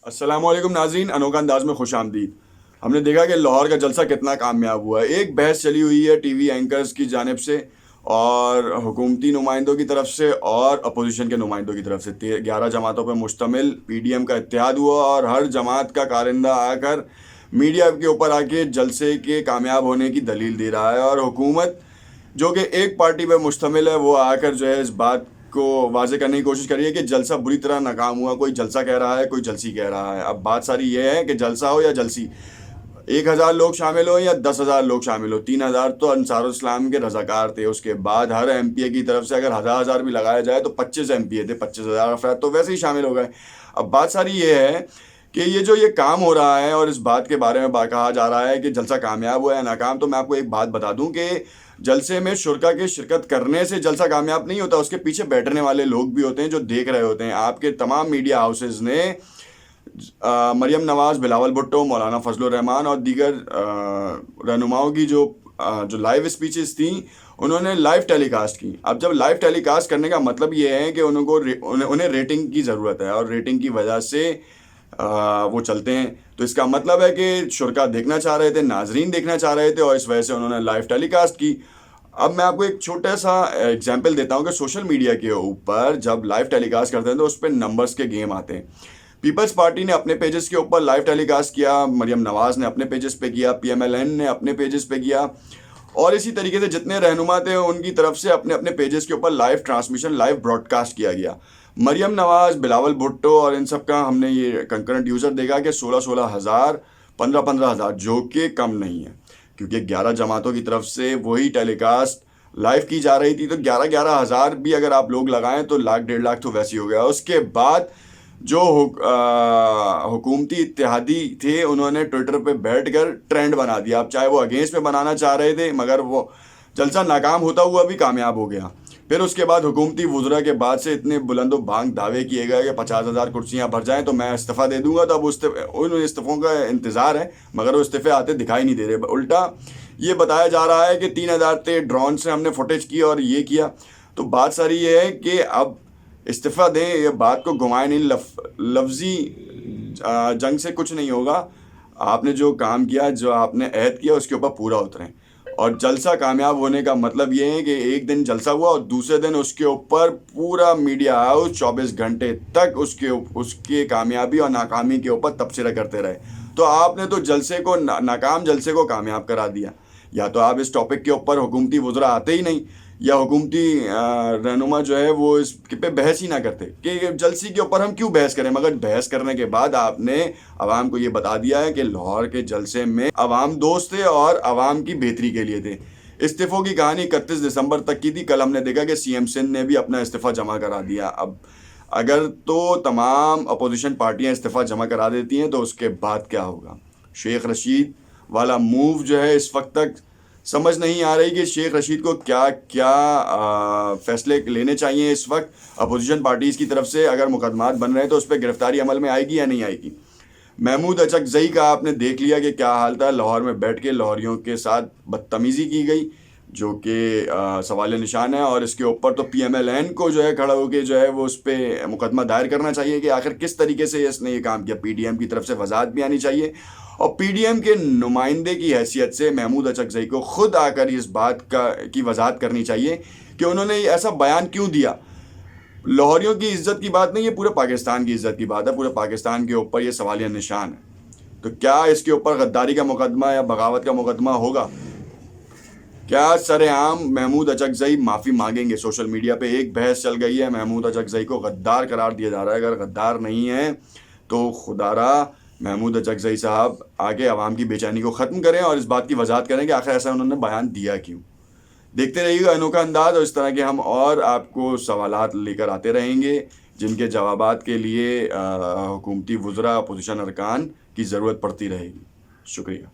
السلام علیکم ناظرین، انوکھا انداز میں خوش آمدید۔ ہم نے دیکھا کہ لاہور کا جلسہ کتنا کامیاب ہوا ہے۔ ایک بحث چلی ہوئی ہے ٹی وی اینکرز کی جانب سے اور حکومتی نمائندوں کی طرف سے اور اپوزیشن کے نمائندوں کی طرف سے 11 جماعتوں پر مشتمل پی ڈی ایم کا اتحاد ہوا اور ہر جماعت کا کارندہ آ کر میڈیا کے اوپر آ کے جلسے کے کامیاب ہونے کی دلیل دے رہا ہے، اور حکومت جو کہ ایک پارٹی پہ مشتمل ہے وہ آ کر جو ہے اس بات کو واضح کرنے کی کوشش کری ہے کہ جلسہ بری طرح ناکام ہوا۔ کوئی جلسہ کہہ رہا ہے، کوئی جلسی کہہ رہا ہے۔ اب بات ساری یہ ہے کہ جلسہ ہو یا جلسی، 1,000 لوگ شامل ہو یا 10,000 لوگ شامل ہو، 3,000 تو انصار الاسلام کے رضاکار تھے۔ اس کے بعد ہر ایم پی اے کی طرف سے اگر 1,000 بھی لگایا جائے تو 25 ایم پی اے تھے، 25,000 افراد تو ویسے ہی شامل ہو گئے۔ اب بات ساری یہ ہے کہ یہ کام ہو رہا ہے اور اس بات کے بارے میں کہا جا رہا ہے کہ جلسہ کامیاب ہوا یا ناکام، تو میں آپ کو ایک بات بتا دوں کہ جلسے میں شرکا کے شرکت کرنے سے جلسہ کامیاب نہیں ہوتا، اس کے پیچھے بیٹھنے والے لوگ بھی ہوتے ہیں جو دیکھ رہے ہوتے ہیں۔ آپ کے تمام میڈیا ہاؤسز نے مریم نواز، بلاول بھٹو، مولانا فضل الرحمان اور دیگر رہنماؤں کی جو لائیو اسپیچز تھیں انہوں نے لائیو ٹیلی کاسٹ کی۔ اب جب لائیو ٹیلی کاسٹ کرنے کا مطلب یہ ہے کہ انہیں ریٹنگ کی ضرورت ہے، اور ریٹنگ کی وجہ سے وہ چلتے ہیں، تو اس کا مطلب ہے کہ شرکا دیکھنا چاہ رہے تھے، ناظرین دیکھنا چاہ رہے تھے، اور اس وجہ سے انہوں نے لائیو ٹیلی کاسٹ کی۔ اب میں آپ کو ایک چھوٹا سا ایگزامپل دیتا ہوں کہ سوشل میڈیا کے اوپر جب لائیو ٹیلی کاسٹ کرتے ہیں تو اس پہ نمبرز کے گیم آتے ہیں۔ پیپلز پارٹی نے اپنے پیجز کے اوپر لائیو ٹیلی کاسٹ کیا، مریم نواز نے اپنے پیجز پہ کیا، پی ایم ایل این نے اپنے پیجز پہ کیا، اور اسی طریقے سے جتنے رہنما تھے ان کی طرف سے اپنے اپنے پیجز کے اوپر live transmission, live broadcast کیا گیا۔ مریم نواز، بلاول بھٹو اور ان سب کا ہم نے یہ کنکرنٹ یوزر دیکھا کہ 16,000 15,000 جو کہ کم نہیں ہے، کیونکہ 11 جماعتوں کی طرف سے وہی ٹیلی کاسٹ لائیو کی جا رہی تھی، تو 11,000 بھی اگر آپ لوگ لگائیں تو 1,00,000 تو ویسے ہی ہو گیا۔ اس کے بعد جو حکومتی اتحادی تھے انہوں نے ٹویٹر پہ بیٹھ کر ٹرینڈ بنا دیا۔ اب چاہے وہ اگینسٹ میں بنانا چاہ رہے تھے، مگر وہ جلسہ ناکام ہوتا ہوا بھی کامیاب ہو گیا۔ پھر اس کے بعد حکومتی وزراء کے بعد سے اتنے بلند و بھانگ دعوے کیے گئے کہ 50,000 کرسیاں بھر جائیں تو میں استعفیٰ دے دوں گا، تو اب ان استعفوں کا انتظار ہے، مگر وہ استعفے آتے دکھائی نہیں دے رہے۔ الٹا یہ بتایا جا رہا ہے کہ 3,000 تھے، ڈرون سے ہم نے فوٹیج کی اور یہ کیا۔ تو بات ساری یہ ہے کہ اب استعفیٰ دیں، یہ بات کو گھمائیں نہیں، لفظی جنگ سے کچھ نہیں ہوگا۔ آپ نے جو کام کیا، جو آپ نے عہد کیا، اس کے اوپر پورا اتریں۔ اور جلسہ کامیاب ہونے کا مطلب یہ ہے کہ ایک دن جلسہ ہوا اور دوسرے دن اس کے اوپر پورا میڈیا ہاؤس 24 گھنٹے تک اس کے کامیابی اور ناکامی کے اوپر تبصرہ کرتے رہے۔ تو آپ نے تو جلسے کو، ناکام جلسے کو کامیاب کرا دیا۔ یا تو آپ اس ٹاپک کے اوپر حکومتی وزراء آتے ہی نہیں، یا حکومتی رہنما جو ہے وہ اس پہ بحث ہی نہ کرتے کہ جلسی کے اوپر ہم کیوں بحث کریں۔ مگر بحث کرنے کے بعد آپ نے عوام کو یہ بتا دیا ہے کہ لاہور کے جلسے میں عوام دوست تھے اور عوام کی بہتری کے لیے تھے۔ استعفوں کی کہانی 31 دسمبر تک کی تھی، کل ہم نے دیکھا کہ سی ایم سندھ نے بھی اپنا استعفیٰ جمع کرا دیا۔ اب اگر تو تمام اپوزیشن پارٹیاں استعفیٰ جمع کرا دیتی ہیں تو اس کے بعد کیا ہوگا؟ شیخ رشید والا موو جو ہے اس وقت تک سمجھ نہیں آ رہی کہ شیخ رشید کو کیا فیصلے لینے چاہیے اس وقت اپوزیشن پارٹیز کی طرف سے۔ اگر مقدمات بن رہے ہیں تو اس پہ گرفتاری عمل میں آئے گی یا نہیں آئے گی؟ محمود اچکزئی کا آپ نے دیکھ لیا کہ کیا حال تھا، لاہور میں بیٹھ کے لاہوریوں کے ساتھ بدتمیزی کی گئی، جو کہ سوال نشان ہے۔ اور اس کے اوپر تو پی ایم ایل این کو جو ہے کھڑا ہو کے جو ہے وہ اس پہ مقدمہ دائر کرنا چاہیے کہ آخر کس طریقے سے اس نے یہ کام کیا۔ پی ڈی ایم کی طرف سے وضاحت بھی آنی چاہیے، اور پی ڈی ایم کے نمائندے کی حیثیت سے محمود اچکزئی کو خود آ کر اس بات کی وضاحت کرنی چاہیے کہ انہوں نے ایسا بیان کیوں دیا۔ لاہوریوں کی عزت کی بات نہیں، یہ پورے پاکستان کی عزت کی بات ہے، پورے پاکستان کے اوپر یہ سوالیہ نشان ہے۔ تو کیا اس کے اوپر غداری کا مقدمہ یا بغاوت کا مقدمہ ہوگا؟ کیا سر عام محمود اچکزئی معافی مانگیں گے؟ سوشل میڈیا پہ ایک بحث چل گئی ہے، محمود اچکزئی کو غدار قرار دیا جا رہا ہے۔ اگر غدار نہیں ہے تو خدا را محمود اچکزئی صاحب آگے عوام کی بے چینی کو ختم کریں اور اس بات کی وضاحت کریں کہ آخر ایسا انہوں نے بیان دیا کیوں۔ دیکھتے رہیے گا انوکھا انداز، اور اس طرح کے ہم اور آپ کو سوالات لے کر آتے رہیں گے جن کے جوابات کے لیے حکومتی وزراء، اپوزیشن ارکان کی ضرورت پڑتی رہے گی۔ شکریہ۔